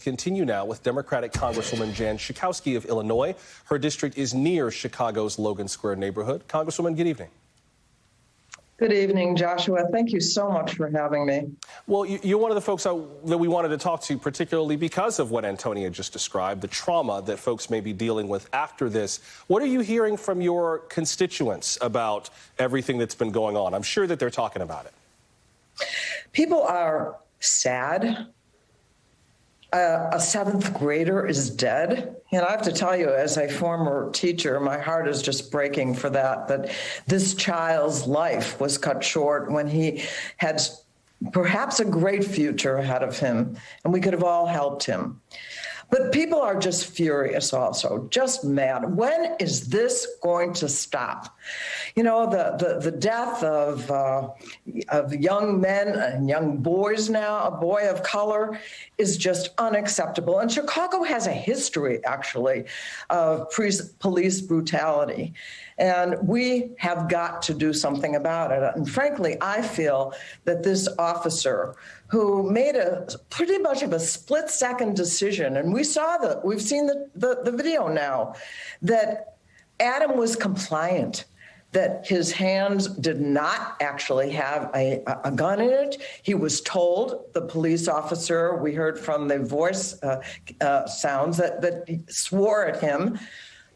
Continue now with Democratic Congresswoman Jan Schakowsky of Illinois. Her district is near Chicago's Logan Square neighborhood. Congresswoman, good evening. Good evening, Joshua. Thank you so much for having me. Well, you're one of the folks that we wanted to talk to, particularly because of what Antonia just described, the trauma that folks may be dealing with after this. What are you hearing from your constituents about everything that's been going on? I'm sure that they're talking about it. People are sad. A seventh grader is dead. And I have to tell you, as a former teacher, my heart is just breaking for that this child's life was cut short when he had perhaps a great future ahead of him, and we could have all helped him. But people are just furious also, just mad. When is this going to stop? You know, the death of young men and young boys now, a boy of color, is just unacceptable. And Chicago has a history, actually, of police brutality. And we have got to do something about it. And frankly, I feel that this officer who made a pretty much of a split-second decision, and we've seen the video now, that Adam was compliant, that his hands did not actually have a gun in it. He was told, the police officer, we heard from the voice sounds that he swore at him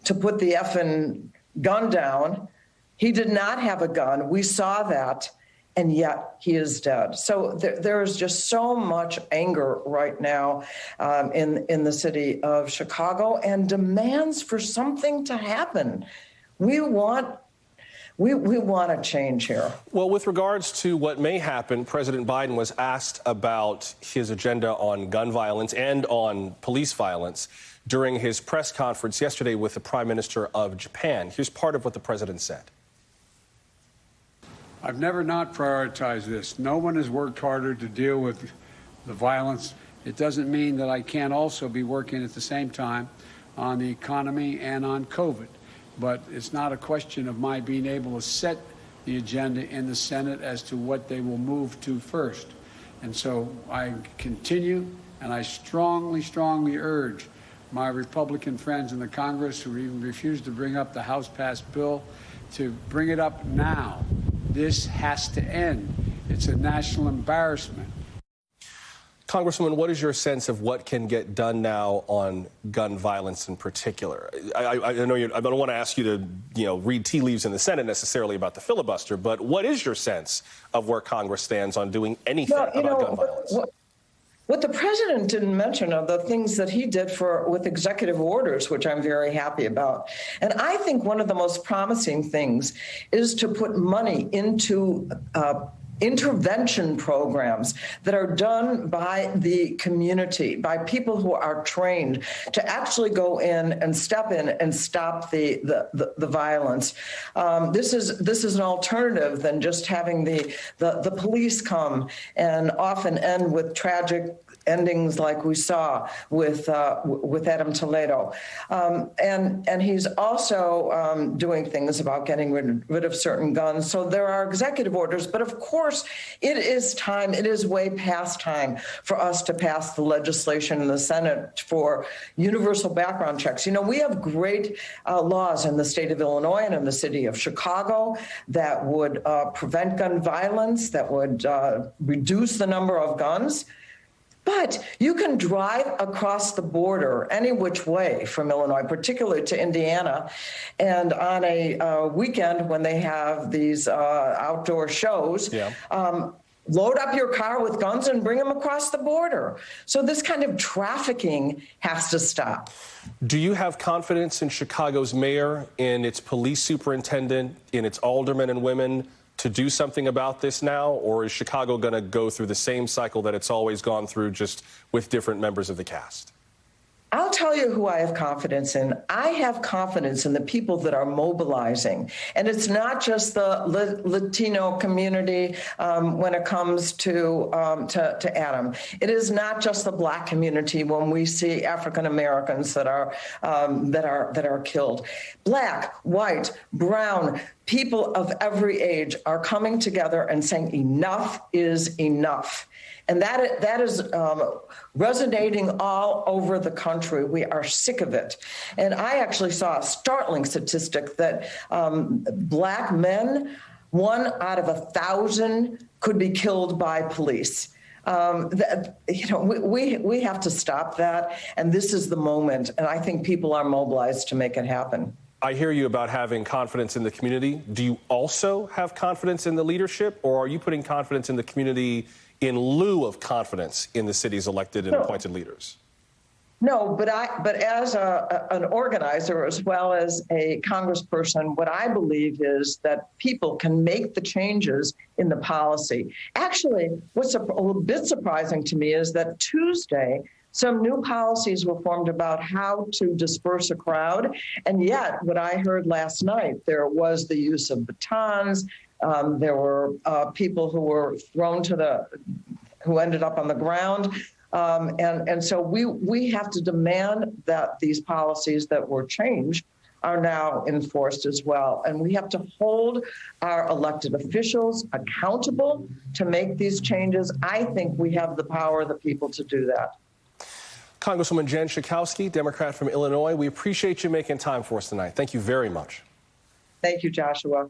to put the effing gun down. He did not have a gun. We saw that, and yet he is dead. So there is just so much anger right now in the city of Chicago, and demands for something to happen. We want a change here. Well, with regards to what may happen, President Biden was asked about his agenda on gun violence and on police violence during his press conference yesterday with the Prime Minister of Japan. Here's part of what the president said. I've never not prioritized this. No one has worked harder to deal with the violence. It doesn't mean that I can't also be working at the same time on the economy and on COVID. But it's not a question of my being able to set the agenda in the Senate as to what they will move to first. And so I continue, and I strongly, strongly urge my Republican friends in the Congress who even refuse to bring up the House-passed bill to bring it up now. This has to end. It's a national embarrassment. Congresswoman, what is your sense of what can get done now on gun violence in particular? I know I don't want to ask you to, read tea leaves in the Senate necessarily about the filibuster, but what is your sense of where Congress stands on doing anything about gun violence? What the president didn't mention are the things that he did with executive orders, which I'm very happy about. And I think one of the most promising things is to put money into intervention programs that are done by the community, by people who are trained to actually go in and step in and stop the violence. This is an alternative than just having the police come and often end with tragic endings like we saw with Adam Toledo. And he's also doing things about getting rid of certain guns. So there are executive orders, but of course, it is way past time for us to pass the legislation in the Senate for universal background checks. We have great laws in the state of Illinois and in the city of Chicago that would prevent gun violence, that would reduce the number of guns. But you can drive across the border any which way from Illinois, particularly to Indiana, and on a weekend when they have these outdoor shows, load up your car with guns and bring them across the border. So this kind of trafficking has to stop. Do you have confidence in Chicago's mayor, in its police superintendent, in its aldermen and women to do something about this now, or is Chicago going to go through the same cycle that it's always gone through, just with different members of the cast? I'll tell you who I have confidence in. I have confidence in the people that are mobilizing. And it's not just the Latino community when it comes to Adam. It is not just the Black community when we see African Americans that are killed. Black, white, brown, people of every age are coming together and saying enough is enough. And that is resonating all over the country. We are sick of it. And I actually saw a startling statistic that Black men, 1 out of 1,000 could be killed by police. We have to stop that. And this is the moment. And I think people are mobilized to make it happen. I hear you about having confidence in the community. Do you also have confidence in the leadership, or are you putting confidence in the community in lieu of confidence in the city's elected and appointed leaders? No, but as an organizer as well as a congressperson, what I believe is that people can make the changes in the policy. Actually, what's a little bit surprising to me is that Tuesday, some new policies were formed about how to disperse a crowd. And yet, what I heard last night, there was the use of batons. There were people who were thrown who ended up on the ground. And so we have to demand that these policies that were changed are now enforced as well. And we have to hold our elected officials accountable to make these changes. I think we have the power of the people to do that. Congresswoman Jen Schakowsky, Democrat from Illinois, we appreciate you making time for us tonight. Thank you very much. Thank you, Joshua.